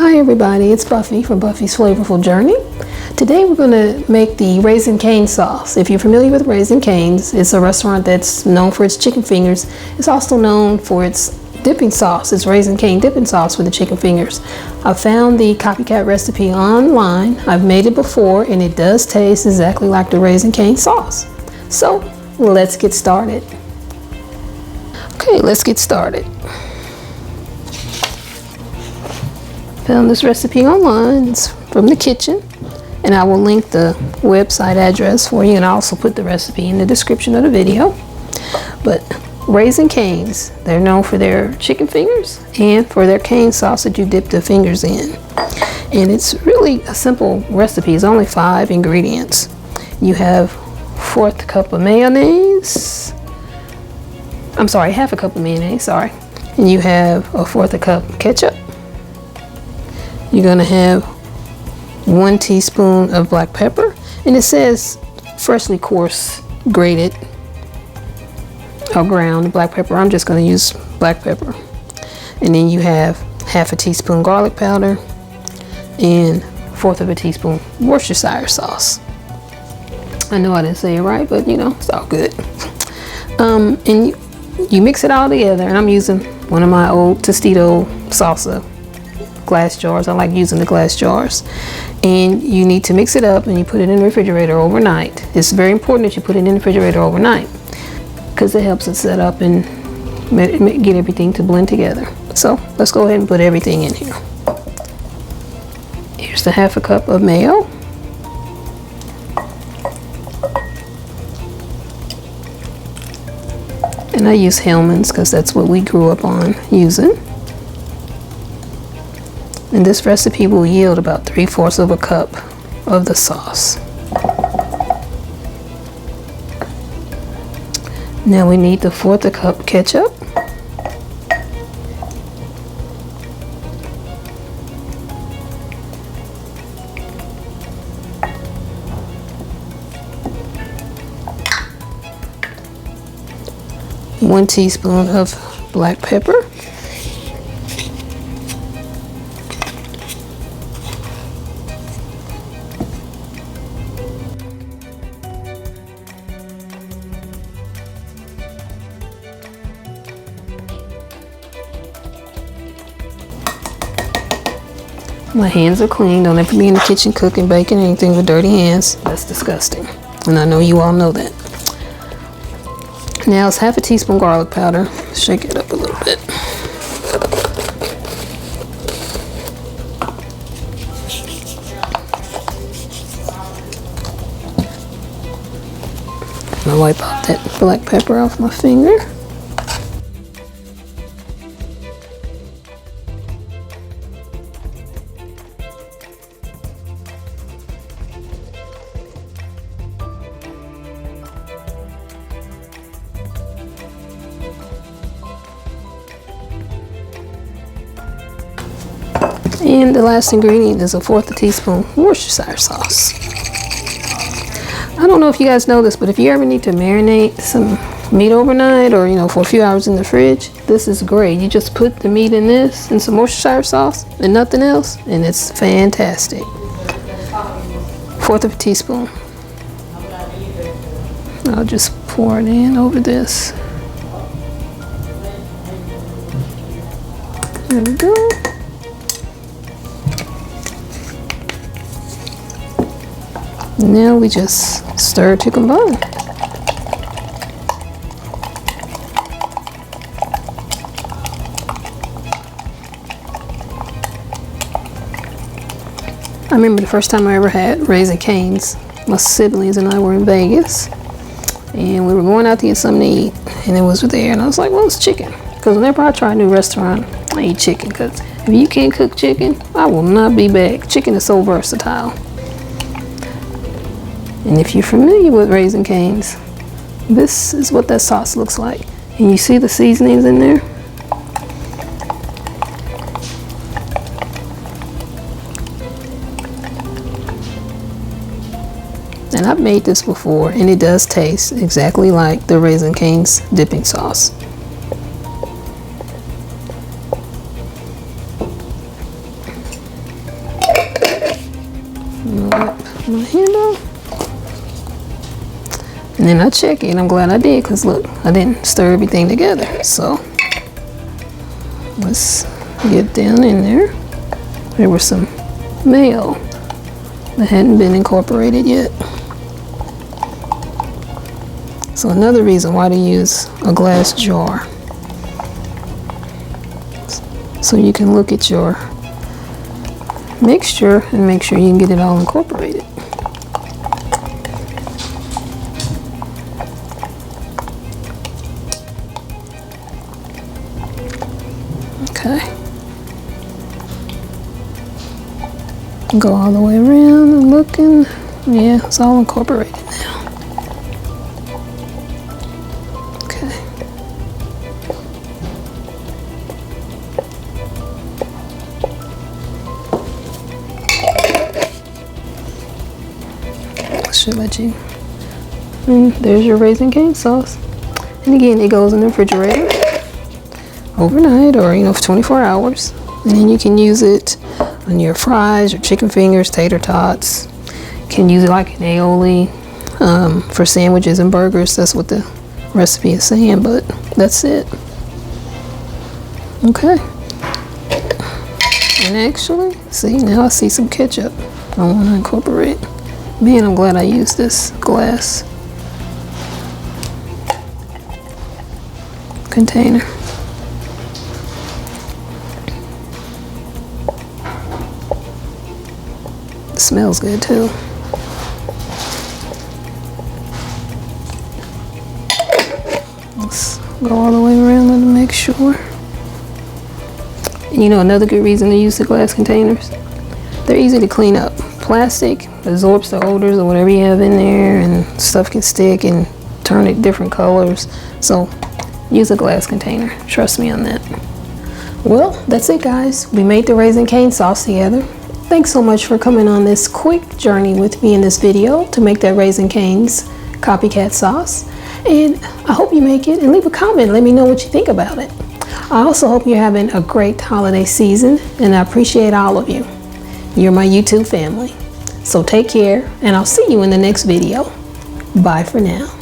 Hi everybody, it's Buffy from Buffy's Flavorful Journey. Today we're going to make the Raisin Cane sauce. If you're familiar with Raisin Cane's, it's a restaurant that's known for its chicken fingers. It's also known for its dipping sauce. It's Raisin Cane dipping sauce with the chicken fingers. I found the copycat recipe online. I've made it before and it does taste exactly like the Raisin Cane sauce. So let's get started. Okay, let's get started. Found this recipe online. It's from the kitchen, and I will link the website address for you, and I'll also put the recipe in the description of the video. But Raisin Cane's, they're known for their chicken fingers and for their cane sauce that you dip the fingers in. And it's really a simple recipe. It's only 5 ingredients. You have 1/4 cup of mayonnaise. I'm sorry, 1/2 cup of mayonnaise, sorry. And you have a 1/4 cup ketchup. You're gonna have 1 teaspoon of black pepper, and it says freshly coarse grated or ground black pepper. I'm just gonna use black pepper. And then you have 1/2 teaspoon garlic powder and 1/4 teaspoon Worcestershire sauce. I know I didn't say it right, but you know, it's all good. And you mix it all together, and I'm using one of my old Tostito salsa glass jars. I like using the glass jars. And you need to mix it up and you put it in the refrigerator overnight. It's very important that you put it in the refrigerator overnight because it helps it set up and get everything to blend together. So let's go ahead and put everything in here. Here's the 1/2 cup of mayo. And I use Hellmann's because that's what we grew up on using. And this recipe will yield about 3/4 of a cup of the sauce. Now we need the 1/4 cup ketchup. One teaspoon of black pepper. My hands are clean. Don't ever be in the kitchen cooking, baking, anything with dirty hands. That's disgusting. And I know you all know that. Now it's 1/2 teaspoon garlic powder. Shake it up a little bit. I'm gonna wipe out that black pepper off my finger. And the last ingredient is a 1/4 teaspoon Worcestershire sauce. I don't know if you guys know this, but if you ever need to marinate some meat overnight or, you know, for a few hours in the fridge, this is great. You just put the meat in this and some Worcestershire sauce and nothing else, and it's fantastic. 1/4 teaspoon. I'll just pour it in over this. There we go. Now we just stir to combine. I remember the first time I ever had Raisin Cane's. My siblings and I were in Vegas, and we were going out to get something to eat, and it was there, and I was like, well, it's chicken. Because whenever I try a new restaurant, I eat chicken, because if you can't cook chicken, I will not be back. Chicken is so versatile. And if you're familiar with Raisin Cane's, this is what that sauce looks like. And you see the seasonings in there? And I've made this before, and it does taste exactly like the Raisin Cane's dipping sauce. my handle. And then I check it. I'm glad I did, because look, I didn't stir everything together. So let's get down in there. There was some mayo that hadn't been incorporated yet. So another reason why to use a glass jar, so you can look at your mixture and make sure you can get it all incorporated. Okay. Go all the way around and looking. Yeah, it's all incorporated now. Okay. Should let you. And there's your Raisin cane sauce. And again, it goes in the refrigerator overnight, or for 24 hours. And then you can use it on your fries, your chicken fingers, tater tots. You can use it like an aioli for sandwiches and burgers. That's what the recipe is saying, but that's it. Okay. And actually, see, now I see some ketchup I want to incorporate. Man, I'm glad I used this glass container. It smells good too. Let's go all the way around to make sure. And another good reason to use the glass containers, they're easy to clean up. Plastic absorbs the odors or whatever you have in there, and stuff can stick and turn it different colors. So use a glass container. Trust me on that. Well, that's it, guys. We made the raisin cane sauce together. Thanks so much for coming on this quick journey with me in this video to make that Raisin Cane's copycat sauce. And I hope you make it, and leave a comment. Let me know what you think about it. I also hope you're having a great holiday season, and I appreciate all of you. You're my YouTube family. So take care, and I'll see you in the next video. Bye for now.